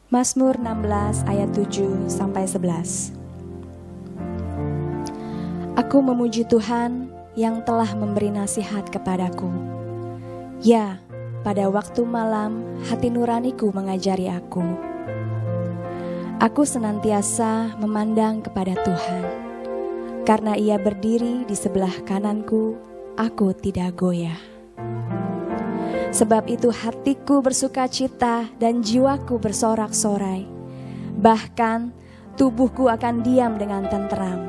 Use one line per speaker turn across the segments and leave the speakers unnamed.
Mazmur 16 ayat 7-11. Aku memuji Tuhan yang telah memberi nasihat kepadaku. Ya, pada waktu malam hati nuraniku mengajari aku. Aku senantiasa memandang kepada Tuhan. Karena Ia berdiri di sebelah kananku, aku tidak goyah. Sebab itu hatiku bersukacita dan jiwaku bersorak-sorai. Bahkan tubuhku akan diam dengan tenteram.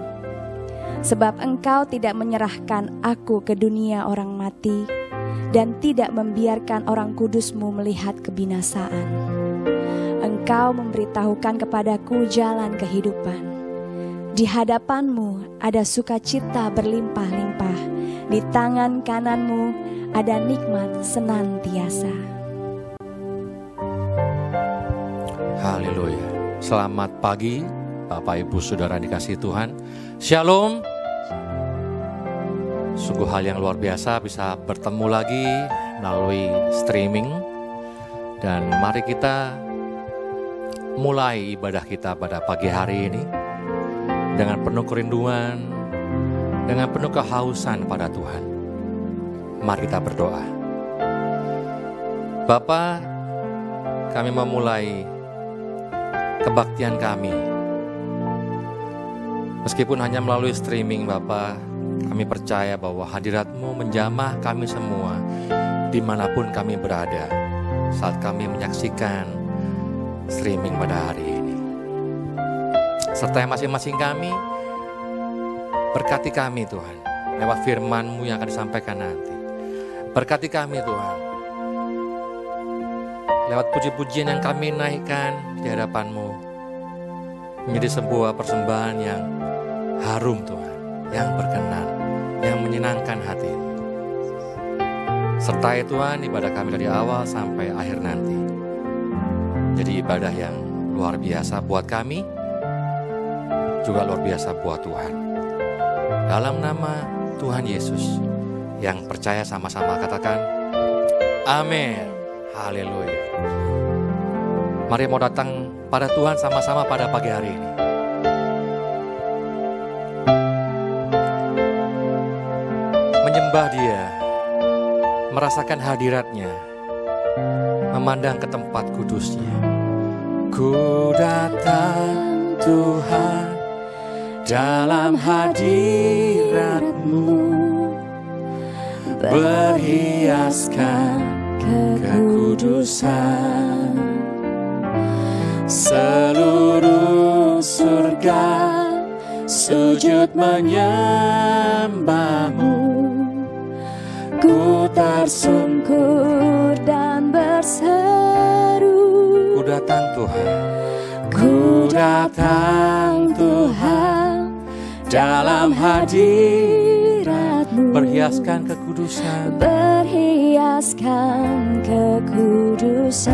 Sebab Engkau tidak menyerahkan aku ke dunia orang mati dan tidak membiarkan orang kudus-Mu melihat kebinasaan. Engkau memberitahukan kepadaku jalan kehidupan. Di hadapan-Mu ada sukacita berlimpah-limpah. Di tangan kanan-Mu ada nikmat senantiasa.
Haleluya. Selamat pagi Bapak Ibu Saudara dikasihi Tuhan. Shalom. Sungguh hal yang luar biasa bisa bertemu lagi melalui streaming. Dan mari kita mulai ibadah kita pada pagi hari ini dengan penuh kerinduan, dengan penuh kehausan pada Tuhan. Mari kita berdoa. Bapa, kami memulai kebaktian kami. Meskipun hanya melalui streaming Bapa, kami percaya bahwa hadirat-Mu menjamah kami semua dimanapun kami berada saat kami menyaksikan streaming pada hari ini. Serta masing-masing kami, berkati kami Tuhan lewat firman-Mu yang akan disampaikan nanti. Berkati kami Tuhan, lewat puji-pujian yang kami naikkan di hadapan-Mu, menjadi sebuah persembahan yang harum Tuhan, yang berkenan, yang menyenangkan hati. Sertai Tuhan ibadah kami dari awal sampai akhir nanti. Jadi ibadah yang luar biasa buat kami, juga luar biasa buat Tuhan. Dalam nama Tuhan Yesus, yang percaya sama-sama katakan amin. Haleluya. Mari mau datang pada Tuhan sama-sama pada pagi hari ini. Menyembah Dia, merasakan hadirat-Nya, memandang ke tempat kudus-Nya. Ku datang Tuhan dalam hadirat-Mu, berhiaskan kekudusan. Seluruh surga sujud menyembah-Mu. Ku tersungkur dan berseru, ku datang Tuhan, ku datang Tuhan dalam hadirat-Mu, berhiaskan kekudusan, berhiaskan kekudusan.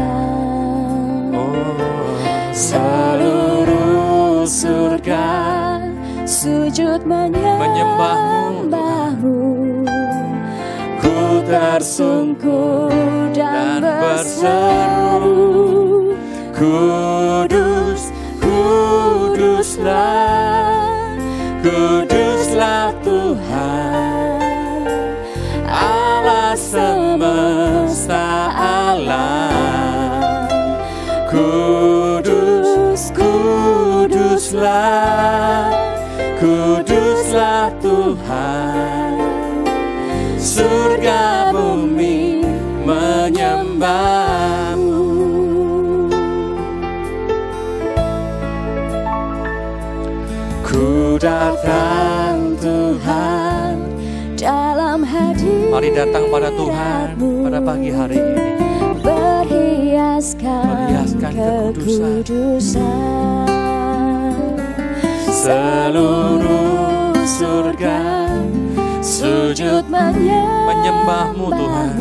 Seluruh surga sujud menyembah-Mu. Ku tersungkur dan berseru, kudus, kuduslah, kuduslah Tuhan, Allah semesta alam. Kudus, kuduslah, kuduslah Tuhan, surga bumi menyembah-Mu. Ku datang Tuhan dalam hadirat-Mu. Mari datang pada Tuhan pada pagi hari ini. Berhiaskan kekudusan. Seluruh surga sujud menyembah-Mu Tuhan.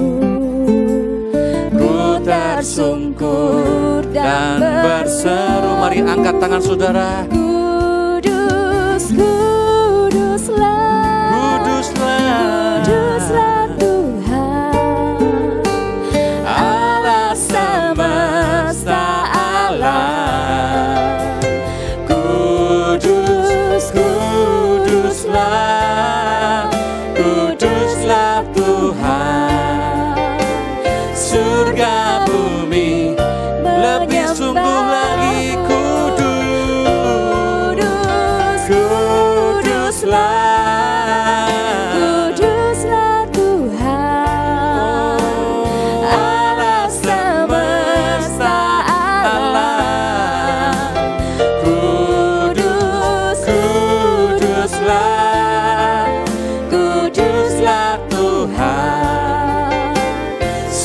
Ku tersungkur dan berseru. Mari angkat tangan saudara. Kudus, kuduslah, kuduslah, kuduslah Tuhan, Allah semesta alam.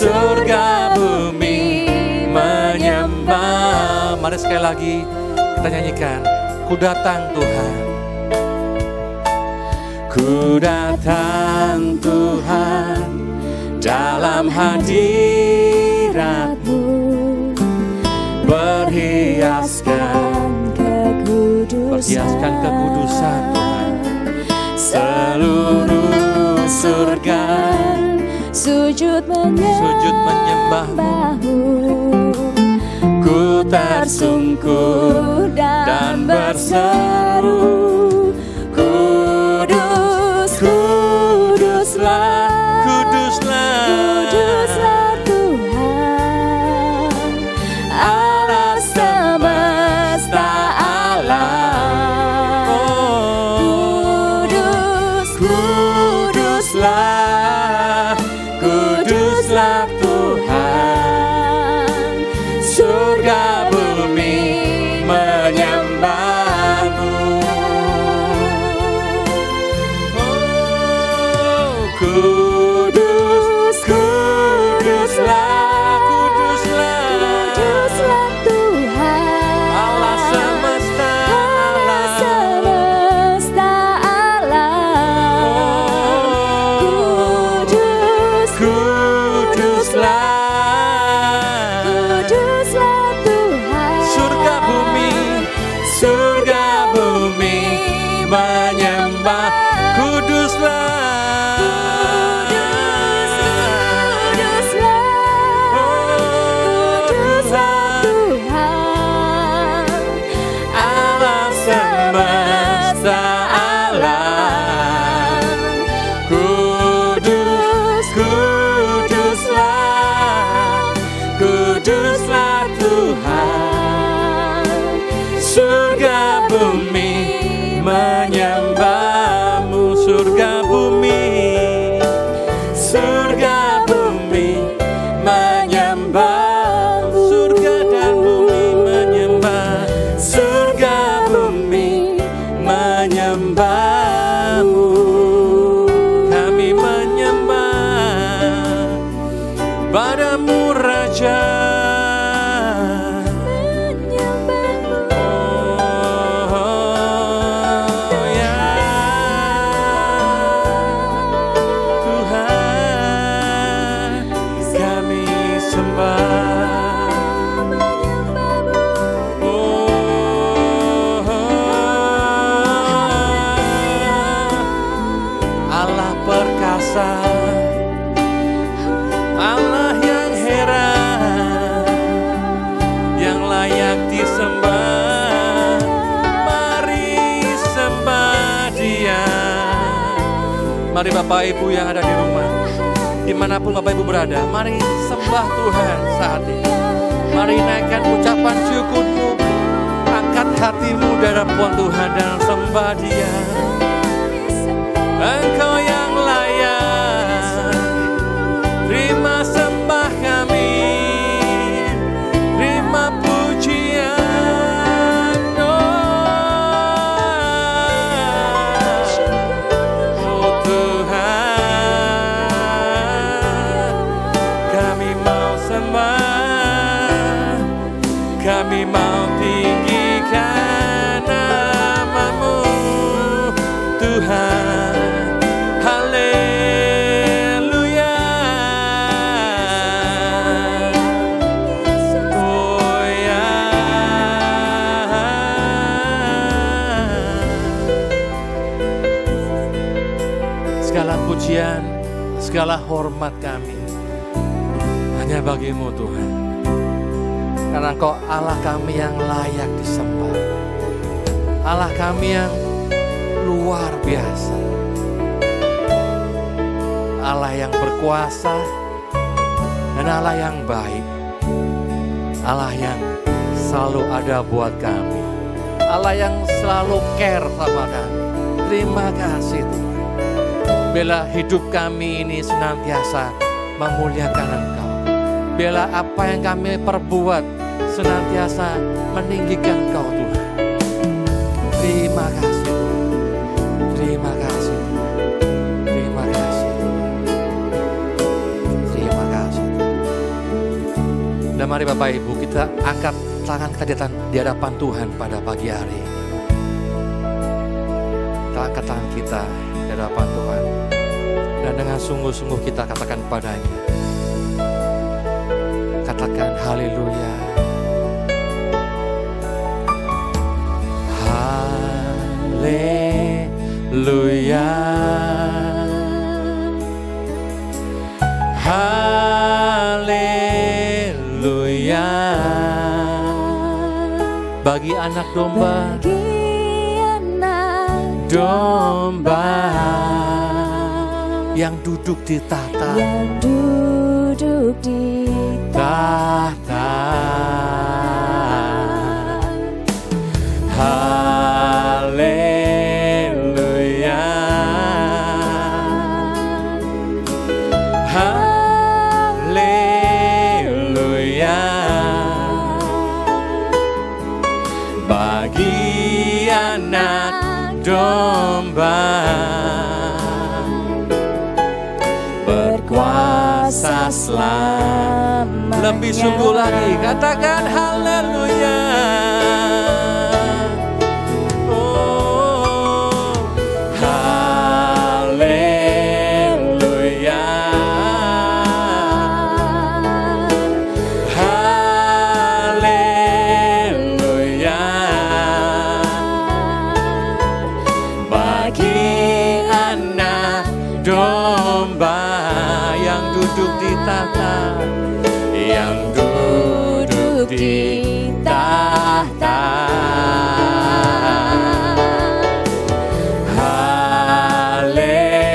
surga bumi menyembah. Mari sekali lagi kita nyanyikan, ku datang Tuhan. Ku datang Tuhan dalam hadirat-Mu, berhiaskan kekudusan Tuhan. Seluruh surga sujud menyembah-Mu. Ku tersungkur dan berseru, Kudus, kuduslah, kuduslah Tuhan, Allah semesta alam. Kudus, kuduslah, kuduslah Tuhan, surga bumi menyembah-Mu. Kudus, kuduslah, kuduslah Tuhan, Allah semesta alam. Kudus, kuduslah Tuhan, surga bumi menyembah. Kuduslah, menyembah-Mu. Surga bumi menyembah-Mu. Surga dan bumi menyembah, surga bumi menyembah-Mu. Kami menyembah padamu Raja. Allah yang heran, yang layak disembah. Mari sembah Dia. Mari Bapak Ibu yang ada di rumah, dimanapun Bapak Ibu berada, mari sembah Tuhan saat ini. Mari naikkan ucapan syukurmu, angkat hatimu di hadapan Tuhan dan sembah Dia. Engkau yang layak, terima sembah kami, terima pujian. Oh Tuhan, kami mau sembah, kami mau tinggikan nama-Mu Tuhan. Segala pujian, segala hormat kami hanya bagi-Mu Tuhan. Karena Engkau Allah kami yang layak disembah, Allah kami yang luar biasa, Allah yang berkuasa dan Allah yang baik, Allah yang selalu ada buat kami, Allah yang selalu care sama kami. Terima kasih Tuhan. Biarlah hidup kami ini senantiasa memuliakan Engkau. Biarlah apa yang kami perbuat senantiasa meninggikan Engkau Tuhan. Terima kasih Tuhan. Terima kasih Tuhan. Terima kasih Tuhan. Terima kasih Tuhan. Dan mari Bapak Ibu kita angkat tangan kita di hadapan Tuhan pada pagi hari ini. Kita angkat tangan kita di hadapan Tuhan. Dan dengan sungguh-sungguh kita katakan padanya. Katakan haleluya. Haleluya. Haleluya. Bagi anak domba, domba yang duduk di tahta, tahta. Haleluya. Haleluya. Bagi anak domba berkuasa selamanya. Lebih sungguh lagi katakan haleluya. Oh, haleluya. Haleluya. Bagi anak domba yang duduk di tahta, yang duduk di tahta.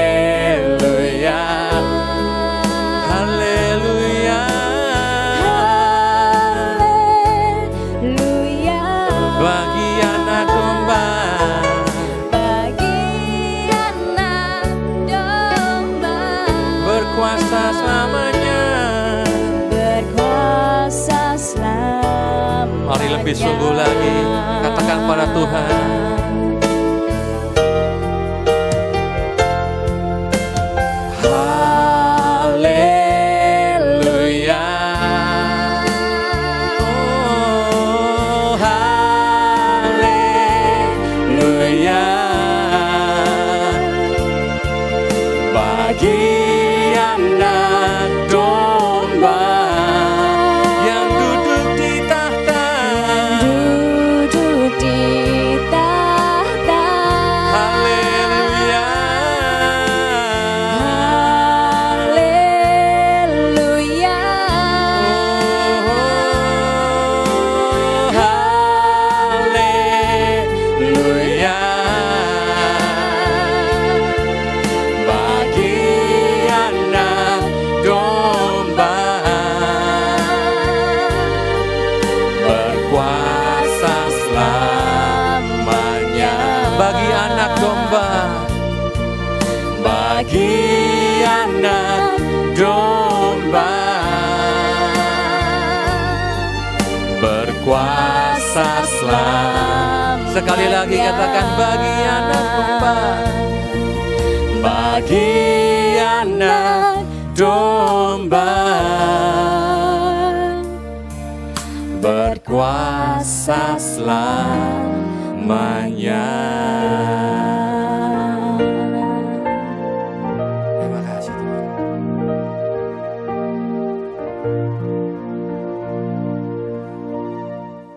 Haleluya. Haleluya.
Haleluya.
Bagi anak domba, berkuasa selamanya.
Berkuasa selamanya.
Mari lebih sungguh lagi katakan pada Tuhan. Haleluya. Oh, haleluya. Bagi anak domba yang duduk di tahta,
Duduk di tahta.
haleluya.
Haleluya.
Oh, haleluya. Bagi anak domba berkuasa selamanya. Bagi anak domba, bagi anak domba berkuasa selamanya. Sekali lagi katakan bagi anak domba, bagi anak domba berkuasa selamanya. Terima kasih Tuhan.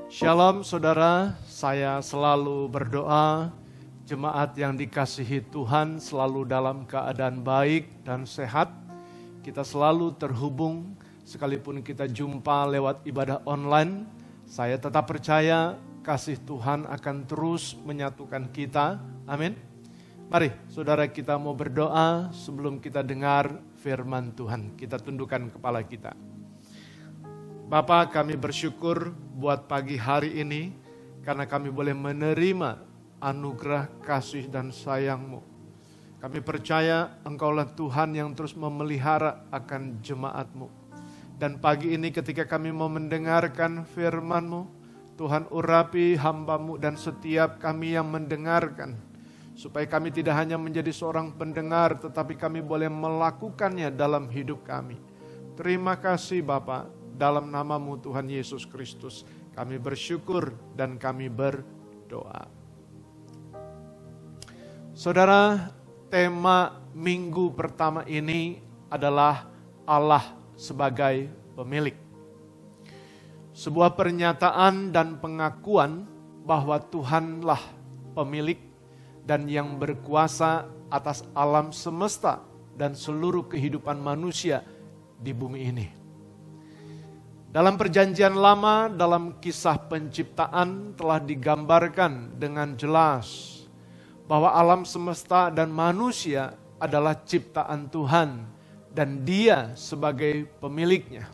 Shalom saudara, saya selalu berdoa jemaat yang dikasihi Tuhan selalu dalam keadaan baik dan sehat. Kita selalu terhubung sekalipun kita jumpa lewat ibadah online. Saya tetap percaya kasih Tuhan akan terus menyatukan kita. Amin. Mari saudara kita mau berdoa sebelum kita dengar firman Tuhan. Kita tundukkan kepala kita. Bapa, kami bersyukur buat pagi hari ini karena kami boleh menerima anugerah kasih dan sayang-Mu. Kami percaya Engkaulah Tuhan yang terus memelihara akan jemaat-Mu. Dan pagi ini ketika kami mau mendengarkan firman-Mu, Tuhan urapi hamba-Mu dan setiap kami yang mendengarkan. Supaya kami tidak hanya menjadi seorang pendengar, tetapi kami boleh melakukannya dalam hidup kami. Terima kasih Bapa. dalam nama-Mu Tuhan Yesus Kristus. Kami bersyukur dan kami berdoa. Saudara, tema minggu pertama ini adalah Allah sebagai pemilik. Sebuah pernyataan dan pengakuan bahwa Tuhanlah pemilik dan yang berkuasa atas alam semesta dan seluruh kehidupan manusia di bumi ini. Dalam perjanjian lama, dalam kisah penciptaan telah digambarkan dengan jelas bahwa alam semesta dan manusia adalah ciptaan Tuhan dan Dia sebagai pemiliknya.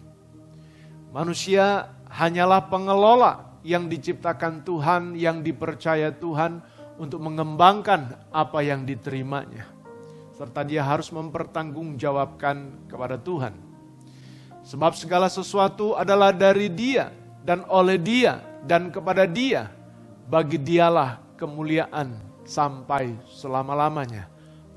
Manusia hanyalah pengelola yang diciptakan Tuhan, yang dipercaya Tuhan untuk mengembangkan apa yang diterimanya. Serta dia harus mempertanggungjawabkan kepada Tuhan. Sebab segala sesuatu adalah dari Dia dan oleh Dia dan kepada Dia. Bagi Dialah kemuliaan sampai selama-lamanya.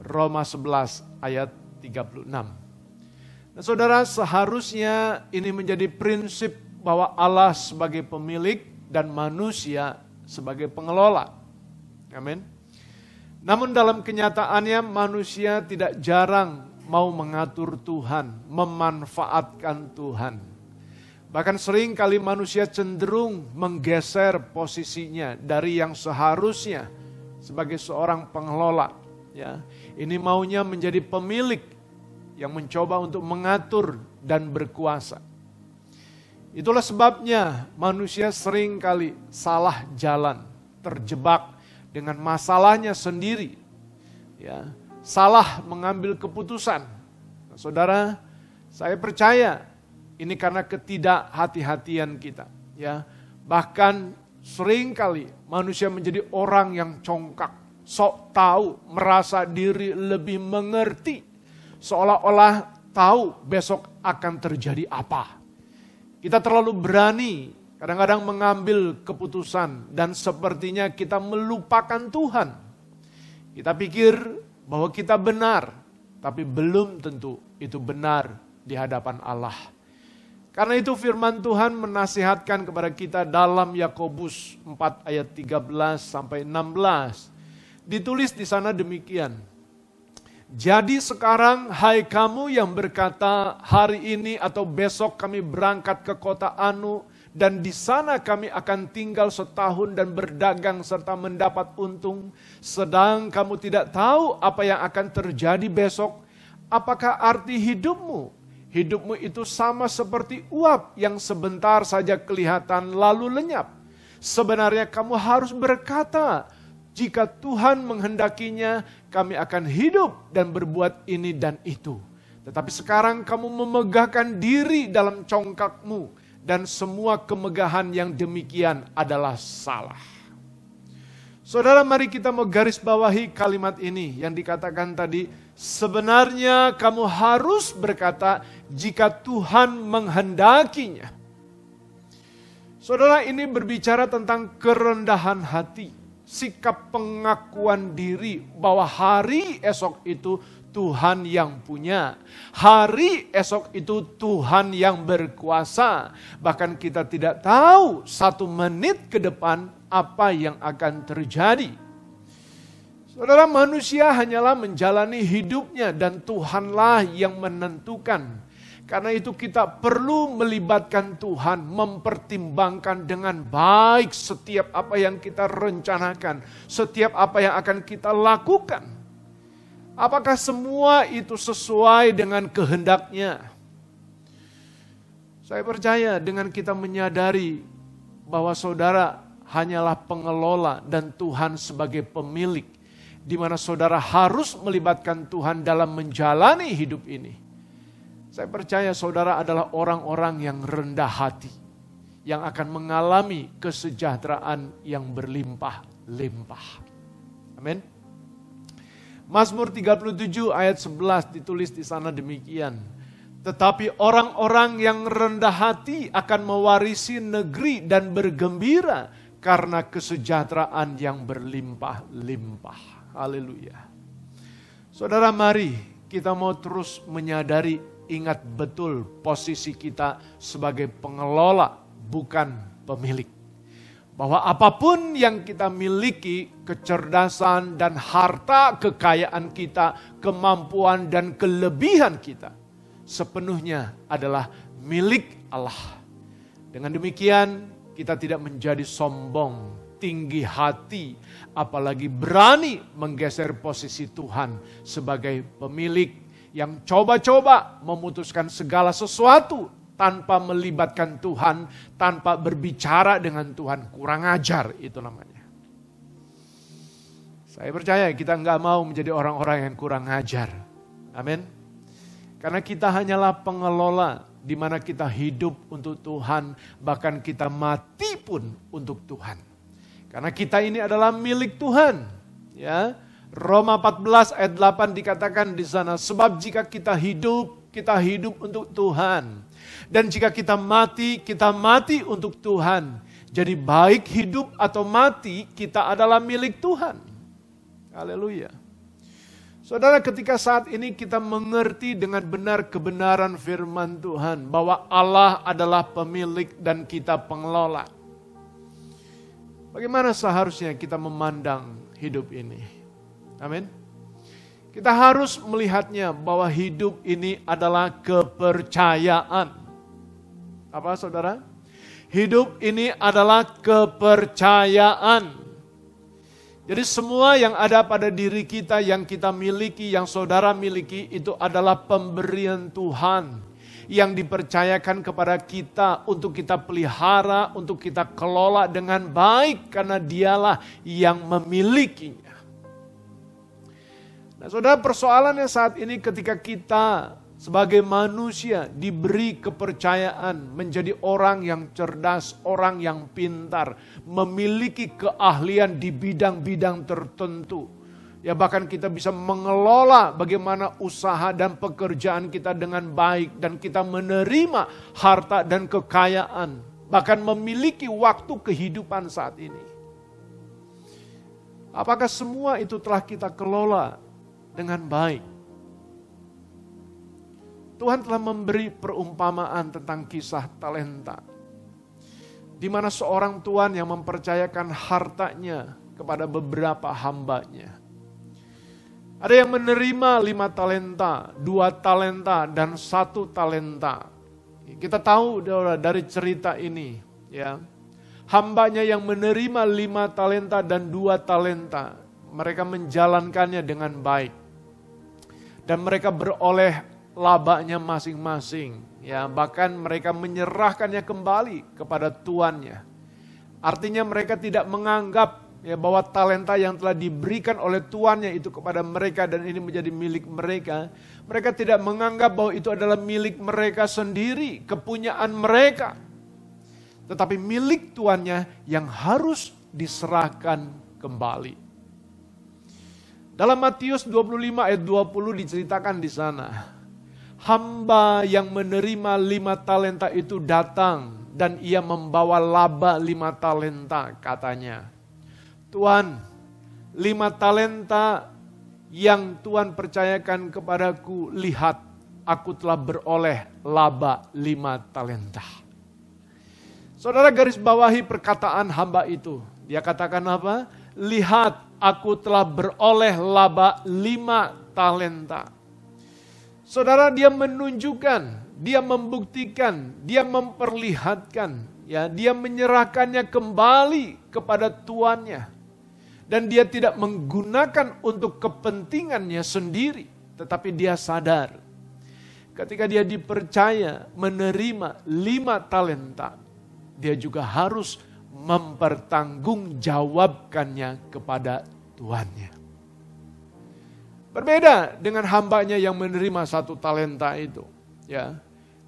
Roma 11 ayat 36. Nah, saudara, seharusnya ini menjadi prinsip bahwa Allah sebagai pemilik dan manusia sebagai pengelola. Amin. Namun dalam kenyataannya manusia tidak jarang mau mengatur Tuhan, memanfaatkan Tuhan. Bahkan sering kali manusia cenderung menggeser posisinya dari yang seharusnya sebagai seorang pengelola. Ya, ini maunya menjadi pemilik yang mencoba untuk mengatur dan berkuasa. Itulah sebabnya manusia sering kali salah jalan, terjebak dengan masalahnya sendiri, ya, salah mengambil keputusan. Nah, saudara, saya percaya ini karena ketidakhati-hatian kita. Ya, bahkan seringkali manusia menjadi orang yang congkak, sok tahu, merasa diri lebih mengerti, seolah-olah tahu besok akan terjadi apa. Kita terlalu berani kadang-kadang mengambil keputusan dan sepertinya kita melupakan Tuhan. Kita pikir bahwa kita benar, tapi belum tentu itu benar di hadapan Allah. Karena itu firman Tuhan menasihatkan kepada kita dalam Yakobus 4 ayat 13 sampai 16. Ditulis di sana demikian. Jadi sekarang hai kamu yang berkata hari ini atau besok kami berangkat ke kota Anu dan di sana kami akan tinggal setahun dan berdagang serta mendapat untung. Sedang kamu tidak tahu apa yang akan terjadi besok. Apakah arti hidupmu? Hidupmu itu sama seperti uap yang sebentar saja kelihatan lalu lenyap. Sebenarnya kamu harus berkata, jika Tuhan menghendakinya, kami akan hidup dan berbuat ini dan itu. Tetapi sekarang kamu memegahkan diri dalam congkakmu dan semua kemegahan yang demikian adalah salah. Saudara, mari kita menggarisbawahi kalimat ini yang dikatakan tadi. Sebenarnya kamu harus berkata jika Tuhan menghendakinya. Saudara, ini berbicara tentang kerendahan hati. Sikap pengakuan diri bahwa hari esok itu Tuhan yang punya. Hari esok itu Tuhan yang berkuasa. Bahkan kita tidak tahu 1 menit ke depan apa yang akan terjadi. Saudara, manusia hanyalah menjalani hidupnya dan Tuhanlah yang menentukan. Karena itu kita perlu melibatkan Tuhan, mempertimbangkan dengan baik setiap apa yang kita rencanakan, setiap apa yang akan kita lakukan. Apakah semua itu sesuai dengan kehendaknya? Saya percaya dengan kita menyadari bahwa saudara hanyalah pengelola dan Tuhan sebagai pemilik, di mana saudara harus melibatkan Tuhan dalam menjalani hidup ini. Saya percaya saudara adalah orang-orang yang rendah hati, yang akan mengalami kesejahteraan yang berlimpah-limpah. Amin. Mazmur 37 ayat 11 ditulis di sana demikian. Tetapi orang-orang yang rendah hati akan mewarisi negeri dan bergembira karena kesejahteraan yang berlimpah-limpah. Haleluya. Saudara, mari kita mau terus menyadari ingat betul posisi kita sebagai pengelola, bukan pemilik. Bahwa apapun yang kita miliki, kecerdasan dan harta kekayaan kita, kemampuan dan kelebihan kita, sepenuhnya adalah milik Allah. Dengan demikian kita tidak menjadi sombong, tinggi hati, apalagi berani menggeser posisi Tuhan sebagai pemilik yang coba-coba memutuskan segala sesuatu tanpa melibatkan Tuhan, tanpa berbicara dengan Tuhan. Kurang ajar itu namanya. Saya percaya kita nggak mau menjadi orang-orang yang kurang ajar. Amin. Karena kita hanyalah pengelola, di mana kita hidup untuk Tuhan, bahkan kita mati pun untuk Tuhan. Karena kita ini adalah milik Tuhan. Ya, Roma 14 ayat 8 dikatakan di sana, sebab jika kita hidup untuk Tuhan. Dan jika kita mati untuk Tuhan. Jadi baik hidup atau mati, kita adalah milik Tuhan. Haleluya. Saudara, ketika saat ini kita mengerti dengan benar kebenaran firman Tuhan, bahwa Allah adalah pemilik dan kita pengelola. Bagaimana seharusnya kita memandang hidup ini? Amin. Kita harus melihatnya bahwa hidup ini adalah kepercayaan. Apa saudara? Hidup ini adalah kepercayaan. Jadi semua yang ada pada diri kita, yang kita miliki, yang saudara miliki, itu adalah pemberian Tuhan. Yang dipercayakan kepada kita untuk kita pelihara, untuk kita kelola dengan baik. Karena dialah yang memilikinya. Nah saudara, persoalannya saat ini ketika kita sebagai manusia diberi kepercayaan menjadi orang yang cerdas, orang yang pintar, memiliki keahlian di bidang-bidang tertentu. Ya bahkan kita bisa mengelola bagaimana usaha dan pekerjaan kita dengan baik dan kita menerima harta dan kekayaan, bahkan memiliki waktu kehidupan saat ini. Apakah semua itu telah kita kelola dengan baik? Tuhan telah memberi perumpamaan tentang kisah talenta. Di mana seorang tuan yang mempercayakan hartanya kepada beberapa hambanya. Ada yang menerima 5 talenta, 2 talenta, dan 1 talenta. Kita tahu dari cerita ini, ya, hambanya yang menerima 5 talenta dan 2 talenta, mereka menjalankannya dengan baik. Dan mereka beroleh labanya masing-masing, ya bahkan mereka menyerahkannya kembali kepada tuannya. Artinya mereka tidak menganggap ya bahwa talenta yang telah diberikan oleh tuannya itu kepada mereka dan ini menjadi milik mereka. Mereka tidak menganggap bahwa itu adalah milik mereka sendiri, kepunyaan mereka. Tetapi milik tuannya yang harus diserahkan kembali. Dalam Matius 25 ayat 20 diceritakan di sana. Hamba yang menerima 5 talenta itu datang dan ia membawa laba 5 talenta katanya. Tuan, 5 talenta yang Tuhan percayakan kepadaku, lihat aku telah beroleh laba 5 talenta. Saudara garis bawahi perkataan hamba itu. Dia katakan apa? Lihat aku telah beroleh laba 5 talenta. Saudara, dia menunjukkan, dia membuktikan, dia memperlihatkan, ya, dia menyerahkannya kembali kepada tuannya. Dan dia tidak menggunakan untuk kepentingannya sendiri, tetapi dia sadar ketika dia dipercaya menerima 5 talenta, dia juga harus mempertanggungjawabkannya kepada tuannya. Berbeda dengan hambanya yang menerima 1 talenta itu. Ya,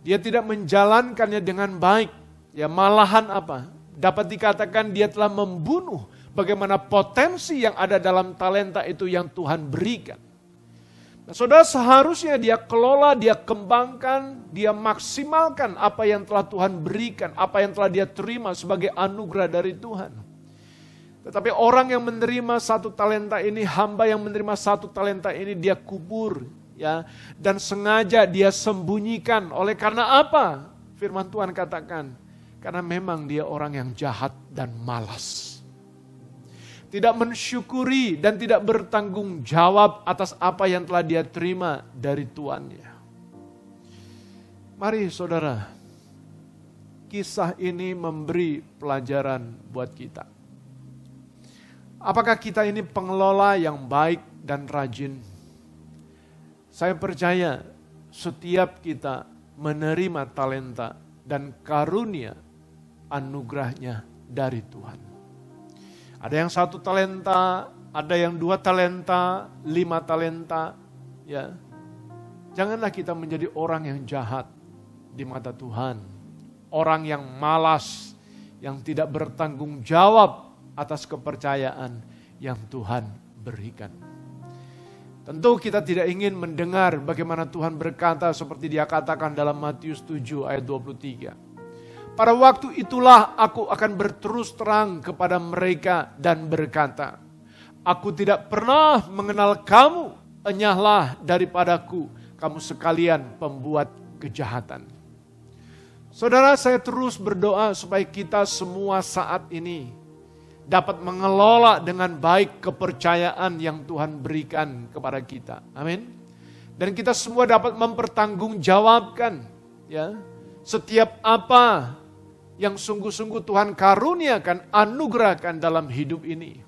dia tidak menjalankannya dengan baik. Ya, malahan apa? Dapat dikatakan dia telah membunuh bagaimana potensi yang ada dalam talenta itu yang Tuhan berikan. Nah, saudara, seharusnya dia kelola, dia kembangkan, dia maksimalkan apa yang telah Tuhan berikan, apa yang telah dia terima sebagai anugerah dari Tuhan. Tetapi orang yang menerima 1 talenta ini, hamba yang menerima 1 talenta ini dia kubur, ya, dan sengaja dia sembunyikan. Oleh karena apa? Firman Tuhan katakan, karena memang dia orang yang jahat dan malas. Tidak mensyukuri dan tidak bertanggung jawab atas apa yang telah dia terima dari tuannya. Mari saudara, kisah ini memberi pelajaran buat kita. Apakah kita ini pengelola yang baik dan rajin? Saya percaya setiap kita menerima talenta dan karunia anugerahnya dari Tuhan. Ada yang 1 talenta, ada yang 2 talenta, 5 talenta. Ya, janganlah kita menjadi orang yang jahat di mata Tuhan. Orang yang malas, yang tidak bertanggung jawab atas kepercayaan yang Tuhan berikan. Tentu kita tidak ingin mendengar bagaimana Tuhan berkata seperti dia katakan dalam Matius 7 ayat 23. Pada waktu itulah aku akan berterus terang kepada mereka dan berkata, aku tidak pernah mengenal kamu, enyahlah daripadaku, kamu sekalian pembuat kejahatan. Saudara, saya terus berdoa supaya kita semua saat ini dapat mengelola dengan baik kepercayaan yang Tuhan berikan kepada kita. Amin. Dan kita semua dapat mempertanggungjawabkan ya, setiap apa yang sungguh-sungguh Tuhan karuniakan, anugerahkan dalam hidup ini.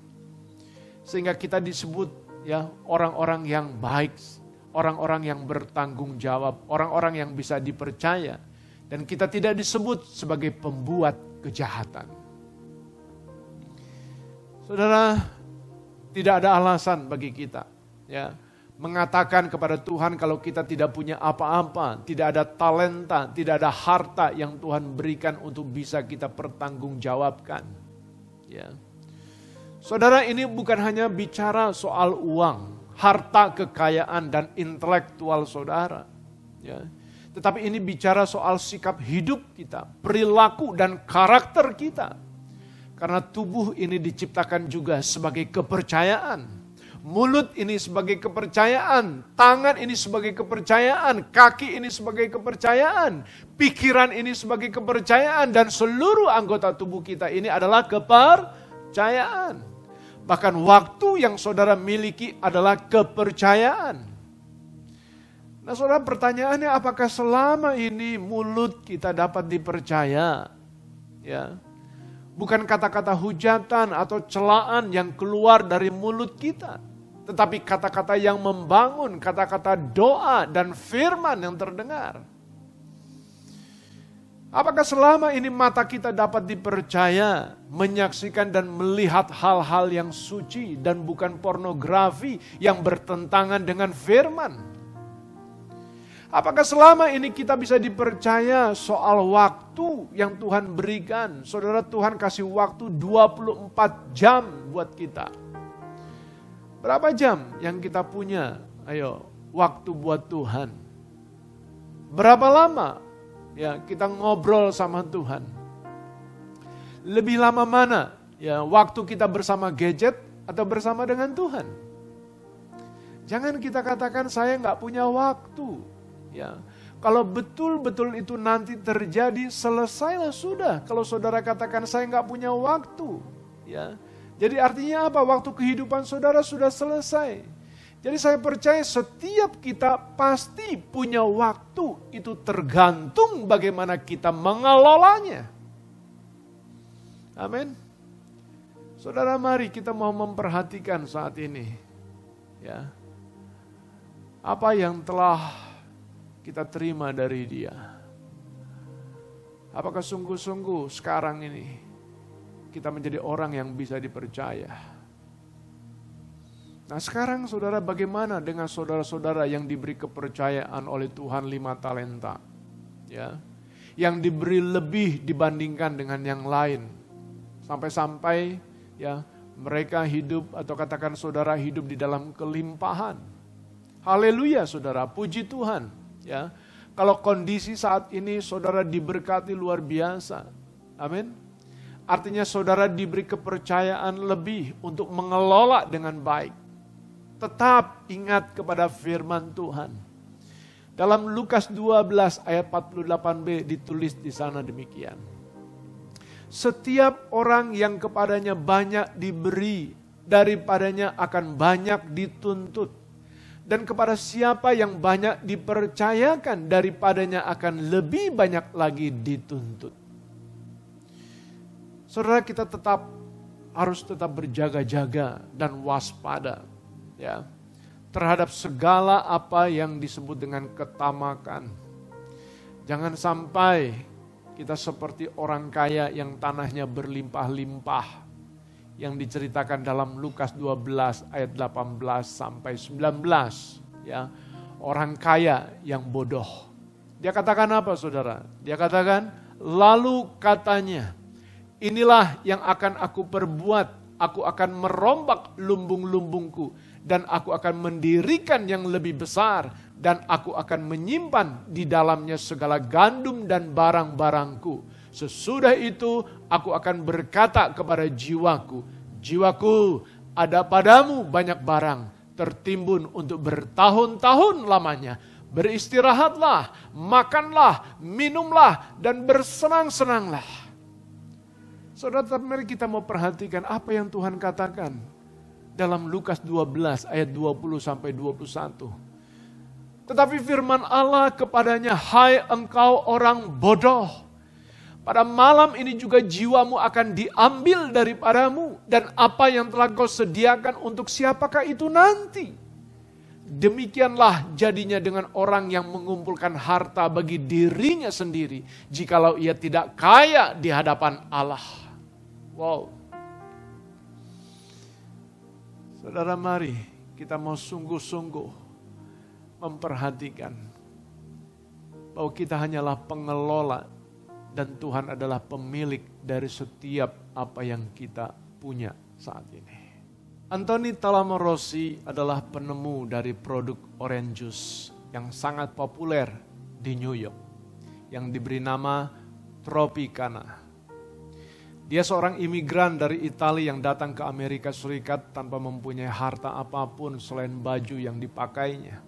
Sehingga kita disebut ya orang-orang yang baik, orang-orang yang bertanggung jawab, orang-orang yang bisa dipercaya. Dan kita tidak disebut sebagai pembuat kejahatan. Saudara, tidak ada alasan bagi kita ya mengatakan kepada Tuhan kalau kita tidak punya apa-apa, tidak ada talenta, tidak ada harta yang Tuhan berikan untuk bisa kita pertanggungjawabkan. Ya. Saudara, ini bukan hanya bicara soal uang, harta, kekayaan dan intelektual saudara. Ya. Tetapi ini bicara soal sikap hidup kita, perilaku dan karakter kita. Karena tubuh ini diciptakan juga sebagai kepercayaan. Mulut ini sebagai kepercayaan. Tangan ini sebagai kepercayaan. Kaki ini sebagai kepercayaan. Pikiran ini sebagai kepercayaan. Dan seluruh anggota tubuh kita ini adalah kepercayaan. Bahkan waktu yang saudara miliki adalah kepercayaan. Nah saudara, pertanyaannya apakah selama ini mulut kita dapat dipercaya? Ya. Bukan kata-kata hujatan atau celaan yang keluar dari mulut kita. Tetapi kata-kata yang membangun, kata-kata doa dan firman yang terdengar. Apakah selama ini mata kita dapat dipercaya, menyaksikan dan melihat hal-hal yang suci dan bukan pornografi yang bertentangan dengan firman? Apakah selama ini kita bisa dipercaya soal waktu yang Tuhan berikan? Saudara, Tuhan kasih waktu 24 jam buat kita. Berapa jam yang kita punya? Ayo, waktu buat Tuhan. Berapa lama ya kita ngobrol sama Tuhan? Lebih lama mana? Ya, waktu kita bersama gadget atau bersama dengan Tuhan? Jangan kita katakan saya nggak punya waktu. Ya, kalau betul-betul itu nanti terjadi, selesailah sudah. Kalau saudara katakan saya nggak punya waktu, ya, jadi artinya apa? Waktu kehidupan saudara sudah selesai. Jadi saya percaya setiap kita pasti punya waktu, itu tergantung bagaimana kita mengelolanya. Amin. Saudara, mari kita mau memperhatikan saat ini, ya, apa yang telah kita terima dari Dia. Apakah sungguh-sungguh sekarang ini kita menjadi orang yang bisa dipercaya? Nah sekarang saudara, bagaimana dengan saudara-saudara yang diberi kepercayaan oleh Tuhan 5 talenta? Ya, yang diberi lebih dibandingkan dengan yang lain. Sampai-sampai ya mereka hidup, atau katakan saudara hidup di dalam kelimpahan. Haleluya saudara, puji Tuhan. Ya, kalau kondisi saat ini saudara diberkati luar biasa, amin. Artinya saudara diberi kepercayaan lebih untuk mengelola dengan baik. tetap ingat kepada firman Tuhan. Dalam Lukas 12 ayat 48b ditulis di sana demikian. Setiap orang yang kepadanya banyak diberi, daripadanya akan banyak dituntut. Dan kepada siapa yang banyak dipercayakan, daripadanya akan lebih banyak lagi dituntut. Saudara, kita harus tetap berjaga-jaga dan waspada ya, terhadap segala apa yang disebut dengan ketamakan. Jangan sampai kita seperti orang kaya yang tanahnya berlimpah-limpah, yang diceritakan dalam Lukas 12 ayat 18 sampai 19 ya. Orang kaya yang bodoh. Dia katakan apa saudara? Dia katakan, lalu katanya, inilah yang akan aku perbuat, aku akan merombak lumbung-lumbungku dan aku akan mendirikan yang lebih besar dan aku akan menyimpan di dalamnya segala gandum dan barang-barangku. Sesudah itu aku akan berkata kepada jiwaku, jiwaku, ada padamu banyak barang tertimbun untuk bertahun-tahun lamanya. Beristirahatlah, makanlah, minumlah dan bersenang-senanglah. Saudara, mari kita mau perhatikan apa yang Tuhan katakan dalam Lukas 12 ayat 20 sampai 21. Tetapi firman Allah kepadanya, hai engkau orang bodoh, pada malam ini juga jiwamu akan diambil daripadamu, dan apa yang telah kau sediakan untuk siapakah itu nanti? Demikianlah jadinya dengan orang yang mengumpulkan harta bagi dirinya sendiri, jikalau ia tidak kaya di hadapan Allah. Wow. Saudara, mari kita mau sungguh-sungguh memperhatikan bahwa kita hanyalah pengelola dan Tuhan adalah pemilik dari setiap apa yang kita punya saat ini. Anthony Talamorossi adalah penemu dari produk orange juice yang sangat populer di New York yang diberi nama Tropicana. Dia seorang imigran dari Italia yang datang ke Amerika Serikat tanpa mempunyai harta apapun selain baju yang dipakainya.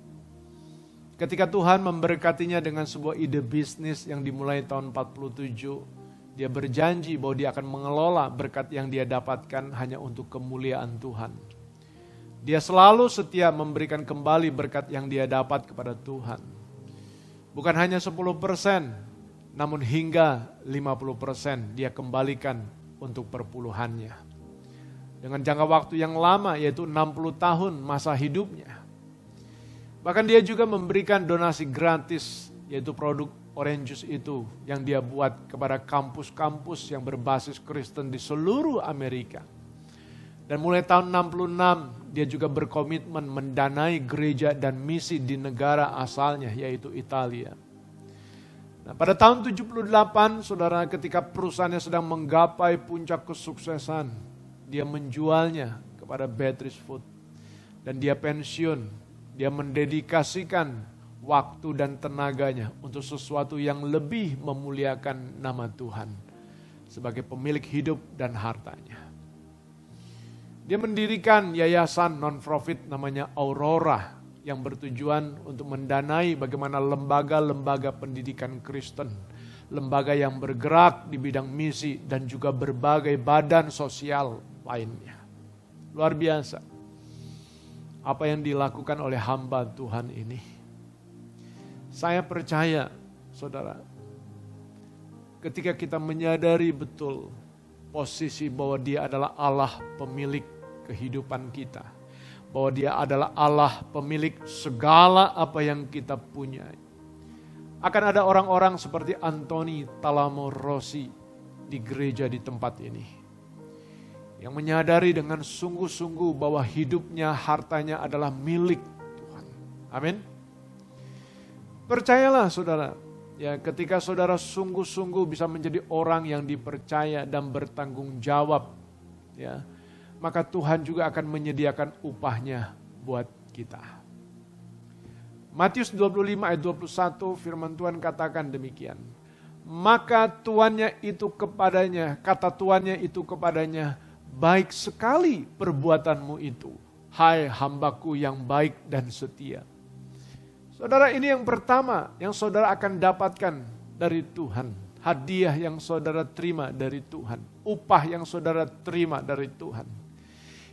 Ketika Tuhan memberkatinya dengan sebuah ide bisnis yang dimulai tahun 47, dia berjanji bahwa dia akan mengelola berkat yang dia dapatkan hanya untuk kemuliaan Tuhan. Dia selalu setia memberikan kembali berkat yang dia dapat kepada Tuhan. Bukan hanya 10%, namun hingga 50% dia kembalikan untuk perpuluhannya. Dengan jangka waktu yang lama, yaitu 60 tahun masa hidupnya. Bahkan dia juga memberikan donasi gratis, yaitu produk orange juice itu yang dia buat kepada kampus-kampus yang berbasis Kristen di seluruh Amerika. Dan mulai tahun 66 dia juga berkomitmen mendanai gereja dan misi di negara asalnya, yaitu Italia. Nah, pada tahun 78, saudara, ketika perusahaannya sedang menggapai puncak kesuksesan, dia menjualnya kepada Beatrice Food. Dan dia pensiun, dia mendedikasikan waktu dan tenaganya untuk sesuatu yang lebih memuliakan nama Tuhan sebagai pemilik hidup dan hartanya. Dia mendirikan yayasan non-profit namanya Aurora yang bertujuan untuk mendanai bagaimana lembaga-lembaga pendidikan Kristen, lembaga yang bergerak di bidang misi dan juga berbagai badan sosial lainnya. Luar biasa apa yang dilakukan oleh hamba Tuhan ini. Saya percaya, saudara, ketika kita menyadari betul posisi bahwa Dia adalah Allah pemilik kehidupan kita, bahwa Dia adalah Allah pemilik segala apa yang kita punya, akan ada orang-orang seperti Anthony Talamorossi di gereja di tempat ini, yang menyadari dengan sungguh-sungguh bahwa hidupnya, hartanya adalah milik Tuhan. Amin. Percayalah saudara, ya, ketika saudara sungguh-sungguh bisa menjadi orang yang dipercaya dan bertanggung jawab, ya, maka Tuhan juga akan menyediakan upahnya buat kita. Matius 25 ayat 21 firman Tuhan katakan demikian. Maka tuannya itu kepadanya, kata tuannya itu kepadanya, baik sekali perbuatanmu itu, hai hambaku yang baik dan setia. Saudara, ini yang pertama yang saudara akan dapatkan dari Tuhan. Hadiah yang saudara terima dari Tuhan. Upah yang saudara terima dari Tuhan.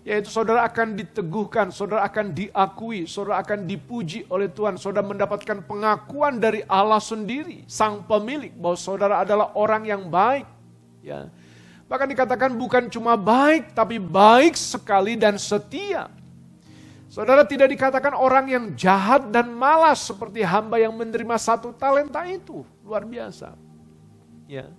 Yaitu saudara akan diteguhkan, saudara akan diakui, saudara akan dipuji oleh Tuhan. Saudara mendapatkan pengakuan dari Allah sendiri, Sang Pemilik, bahwa saudara adalah orang yang baik. Ya. Bahkan dikatakan bukan cuma baik, tapi baik sekali dan setia. Saudara, tidak dikatakan orang yang jahat dan malas seperti hamba yang menerima 1 talenta itu. Luar biasa. Ya.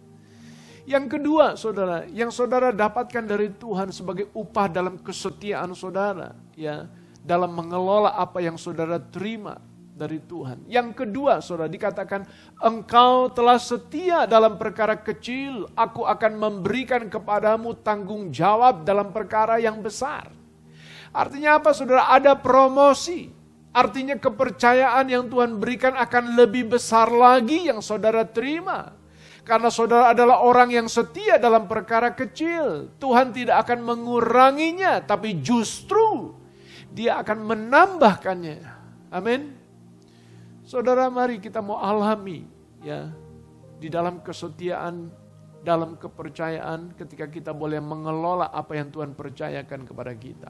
Yang kedua, saudara, yang saudara dapatkan dari Tuhan sebagai upah dalam kesetiaan saudara, ya, dalam mengelola apa yang saudara terima dari Tuhan. Yang kedua, saudara, dikatakan, engkau telah setia dalam perkara kecil, aku akan memberikan kepadamu tanggung jawab dalam perkara yang besar. Artinya apa, saudara? Ada promosi. Artinya kepercayaan yang Tuhan berikan akan lebih besar lagi yang saudara terima. Karena saudara adalah orang yang setia dalam perkara kecil. Tuhan tidak akan menguranginya, tapi justru Dia akan menambahkannya. Amin. Saudara, mari kita mau alami, ya, di dalam kesetiaan, dalam kepercayaan, ketika kita boleh mengelola apa yang Tuhan percayakan kepada kita.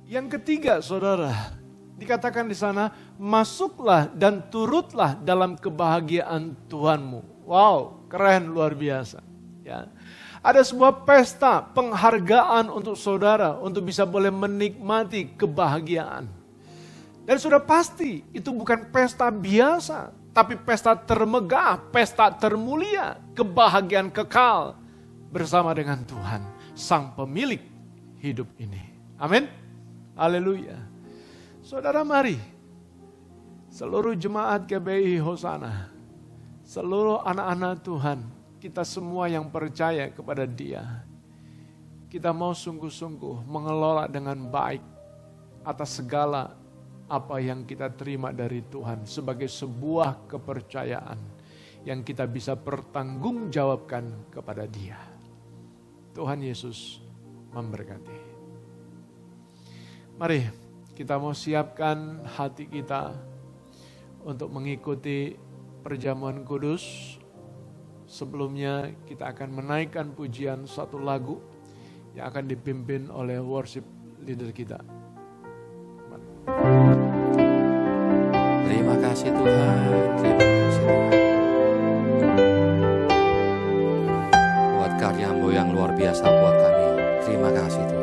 Yang ketiga, saudara, dikatakan di sana, masuklah dan turutlah dalam kebahagiaan Tuhanmu. Wow, keren, luar biasa. Ya. Ada sebuah pesta penghargaan untuk saudara, untuk bisa boleh menikmati kebahagiaan. Dan sudah pasti, itu bukan pesta biasa, tapi pesta termegah, pesta termulia, kebahagiaan kekal bersama dengan Tuhan, Sang Pemilik hidup ini. Amin. Haleluya. Saudara, mari seluruh jemaat GBI Hosana, seluruh anak-anak Tuhan, kita semua yang percaya kepada Dia, kita mau sungguh-sungguh mengelola dengan baik atas segala apa yang kita terima dari Tuhan sebagai sebuah kepercayaan yang kita bisa pertanggungjawabkan kepada Dia. Tuhan Yesus memberkati. Mari kita mau siapkan hati kita untuk mengikuti perjamuan kudus. Sebelumnya kita akan menaikkan pujian satu lagu yang akan dipimpin oleh worship leader kita.
Terima kasih Tuhan, terima kasih Tuhan. Buat karya-Mu yang luar biasa buat kami, terima kasih Tuhan.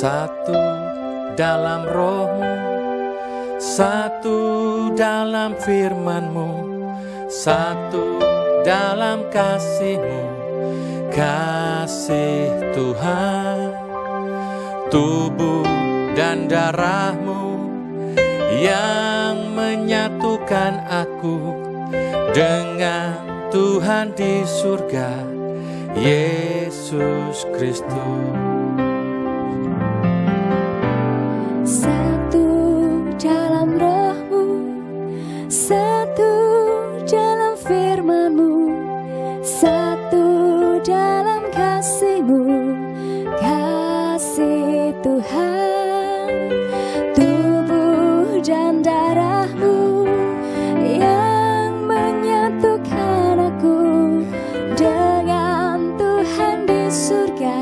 Satu dalam Roh-Mu, satu dalam firman-Mu, satu dalam kasih-Mu, kasih Tuhan. Tubuh dan darah-Mu yang menyatukan aku dengan Tuhan di surga, Yesus Kristus.
Satu dalam firman-Mu, satu dalam kasih-Mu, kasih Tuhan. Tubuh dan darah-Mu yang menyatukan aku dengan Tuhan di surga,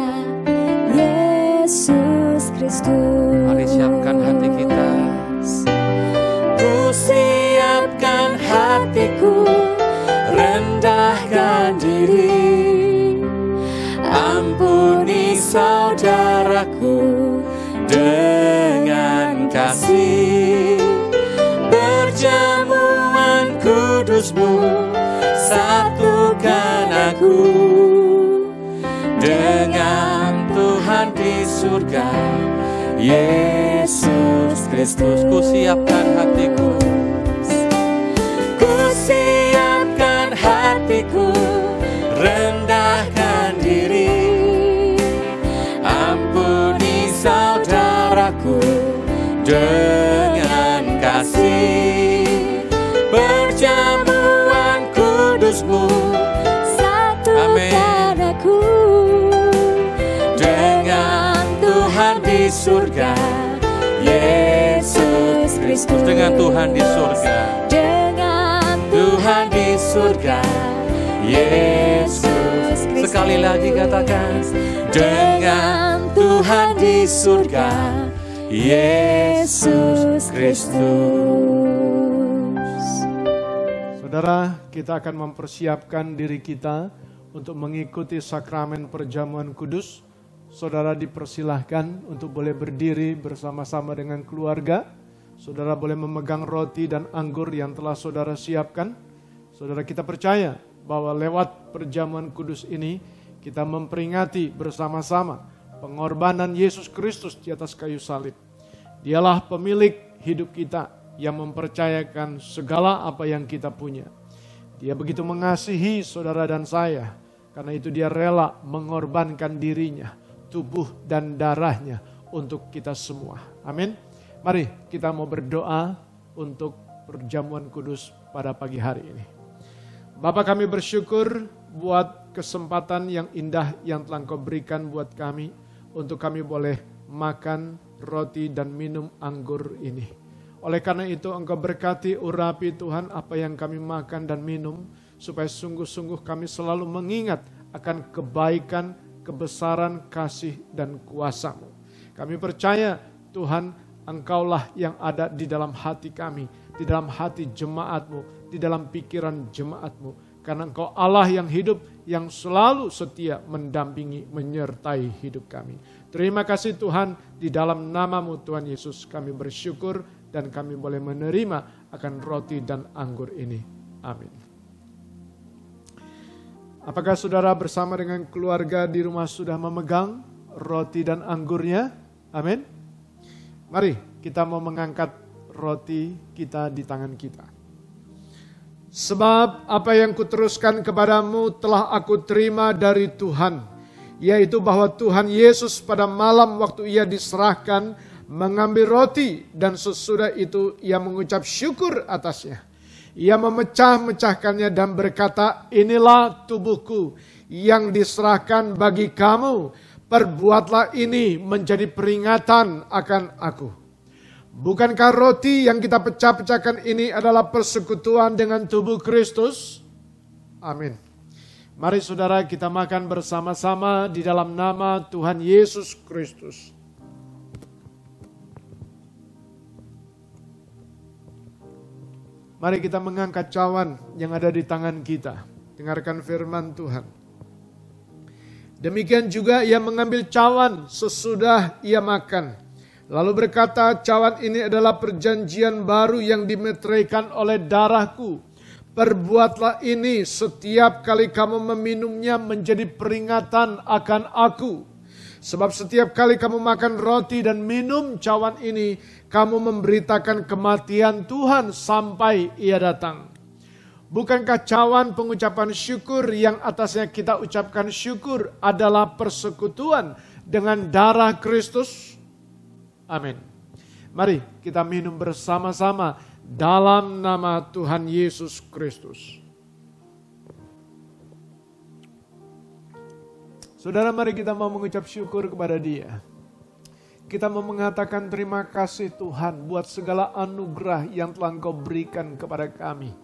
Yesus Kristus.
Mari siapkan hati kita.
Siapkan hatiku, rendahkan diri, ampuni saudaraku dengan kasih. Perjamuan kudus-Mu satukan aku dengan Tuhan di surga, Yesus Kristus. Ku siapkan hatiku, ku siapkan hatiku, rendahkan diri, ampuni saudaraku dengan kasih.
Kudus-Mu.
Satukan aku dengan Tuhan di surga, Yesus Kristus.
Dengan Tuhan di surga,
Dengan
Tuhan di surga, Yesus. Sekali lagi katakan, dengan Tuhan di surga, Yesus Kristus.
Saudara, kita akan mempersiapkan diri kita untuk mengikuti sakramen perjamuan kudus. Saudara dipersilahkan untuk boleh berdiri bersama-sama dengan keluarga. Saudara boleh memegang roti dan anggur yang telah saudara siapkan. Saudara, kita percaya bahwa lewat perjamuan kudus ini kita memperingati bersama-sama pengorbanan Yesus Kristus di atas kayu salib. Dialah pemilik hidup kita yang mempercayakan segala apa yang kita punya. Dia begitu mengasihi saudara dan saya, karena itu dia rela mengorbankan dirinya, tubuh dan darahnya untuk kita semua. Amin. Mari kita mau berdoa untuk perjamuan kudus pada pagi hari ini. Bapa, kami bersyukur buat kesempatan yang indah yang telah Engkau berikan buat kami, untuk kami boleh makan roti dan minum anggur ini. Oleh karena itu Engkau berkati, urapi Tuhan apa yang kami makan dan minum, supaya sungguh-sungguh kami selalu mengingat akan kebaikan, kebesaran, kasih dan kuasa-Mu. Kami percaya Tuhan, Engkaulah yang ada di dalam hati kami, di dalam hati jemaat-Mu, di dalam pikiran jemaat-Mu. Karena Engkau Allah yang hidup, yang selalu setia mendampingi, menyertai hidup kami. Terima kasih Tuhan, di dalam nama-Mu Tuhan Yesus kami bersyukur dan kami boleh menerima akan roti dan anggur ini. Amin. Apakah saudara bersama dengan keluarga di rumah sudah memegang roti dan anggurnya? Amin. Mari kita mau mengangkat roti kita di tangan kita. Sebab apa yang kuteruskan kepadamu telah aku terima dari Tuhan, yaitu bahwa Tuhan Yesus pada malam waktu ia diserahkan mengambil roti dan sesudah itu ia mengucap syukur atasnya. Ia memecah-mecahkannya dan berkata, inilah tubuhku yang diserahkan bagi kamu. Perbuatlah ini menjadi peringatan akan aku. Bukankah roti yang kita pecah-pecahkan ini adalah persekutuan dengan tubuh Kristus? Amin. Mari saudara kita makan bersama-sama di dalam nama Tuhan Yesus Kristus. Mari kita mengangkat cawan yang ada di tangan kita. Dengarkan firman Tuhan. Demikian juga ia mengambil cawan sesudah ia makan. Lalu berkata, cawan ini adalah perjanjian baru yang dimeteraikan oleh darahku. Perbuatlah ini setiap kali kamu meminumnya menjadi peringatan akan aku. Sebab setiap kali kamu makan roti dan minum cawan ini, kamu memberitakan kematian Tuhan sampai ia datang. Bukankah cawan pengucapan syukur yang atasnya kita ucapkan syukur adalah persekutuan dengan darah Kristus? Amin. Mari kita minum bersama-sama dalam nama Tuhan Yesus Kristus. Saudara, mari kita mau mengucap syukur kepada Dia. Kita mau mengatakan terima kasih Tuhan buat segala anugerah yang telah Engkau berikan kepada kami.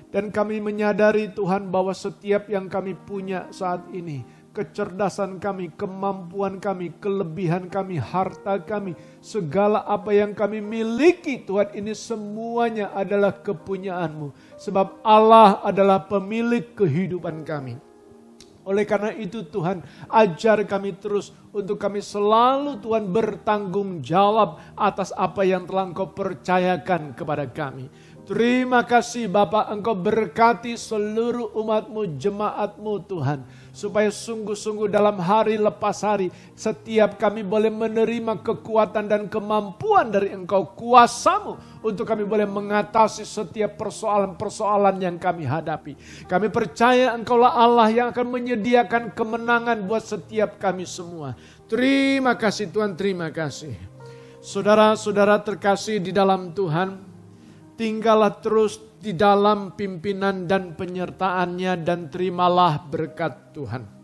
Dan kami menyadari Tuhan bahwa setiap yang kami punya saat ini, kecerdasan kami, kemampuan kami, kelebihan kami, harta kami, segala apa yang kami miliki Tuhan, ini semuanya adalah kepunyaan-Mu. Sebab Allah adalah pemilik kehidupan kami. Oleh karena itu Tuhan, ajar kami terus untuk kami selalu Tuhan bertanggung jawab atas apa yang telah Engkau percayakan kepada kami. Terima kasih Bapa, Engkau berkati seluruh umat-Mu, jemaat-Mu Tuhan. Supaya sungguh-sungguh dalam hari lepas hari, setiap kami boleh menerima kekuatan dan kemampuan dari Engkau, kuasa-Mu. Untuk kami boleh mengatasi setiap persoalan-persoalan yang kami hadapi. Kami percaya Engkaulah Allah yang akan menyediakan kemenangan buat setiap kami semua. Terima kasih Tuhan, terima kasih. Saudara-saudara terkasih di dalam Tuhan, tinggallah terus di dalam pimpinan dan penyertaannya, dan terimalah berkat Tuhan.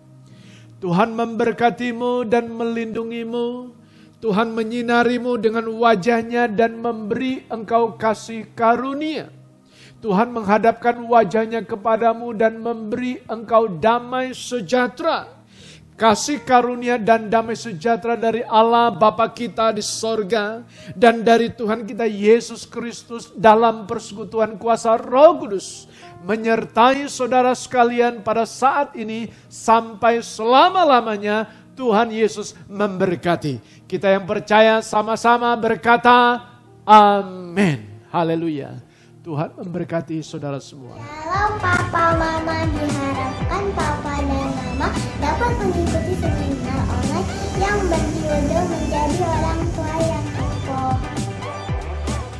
Tuhan memberkatimu dan melindungimu. Tuhan menyinarimu dengan wajahnya dan memberi engkau kasih karunia. Tuhan menghadapkan wajahnya kepadamu dan memberi engkau damai sejahtera. Kasih karunia dan damai sejahtera dari Allah Bapa kita di sorga dan dari Tuhan kita Yesus Kristus dalam persekutuan kuasa Roh Kudus menyertai saudara sekalian pada saat ini sampai selama-lamanya. Tuhan Yesus memberkati. Kita yang percaya sama-sama berkata amin. Haleluya. Tuhan memberkati saudara semua.
Shalom Papa Mama, diharapkan Papa dan Mama dapat mengikuti seminar online yang berjudul Menjadi Orang Tua yang Kokoh.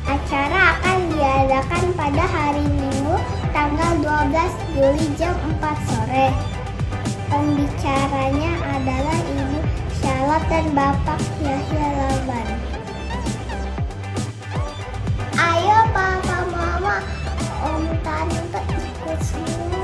Acara akan diadakan pada hari Minggu tanggal 12 Juli jam 4 sore. Pembicaranya adalah Ibu Charlotte dan Bapak Yahya Laban. Ayo Papa Mama, Om Tante ikut semua.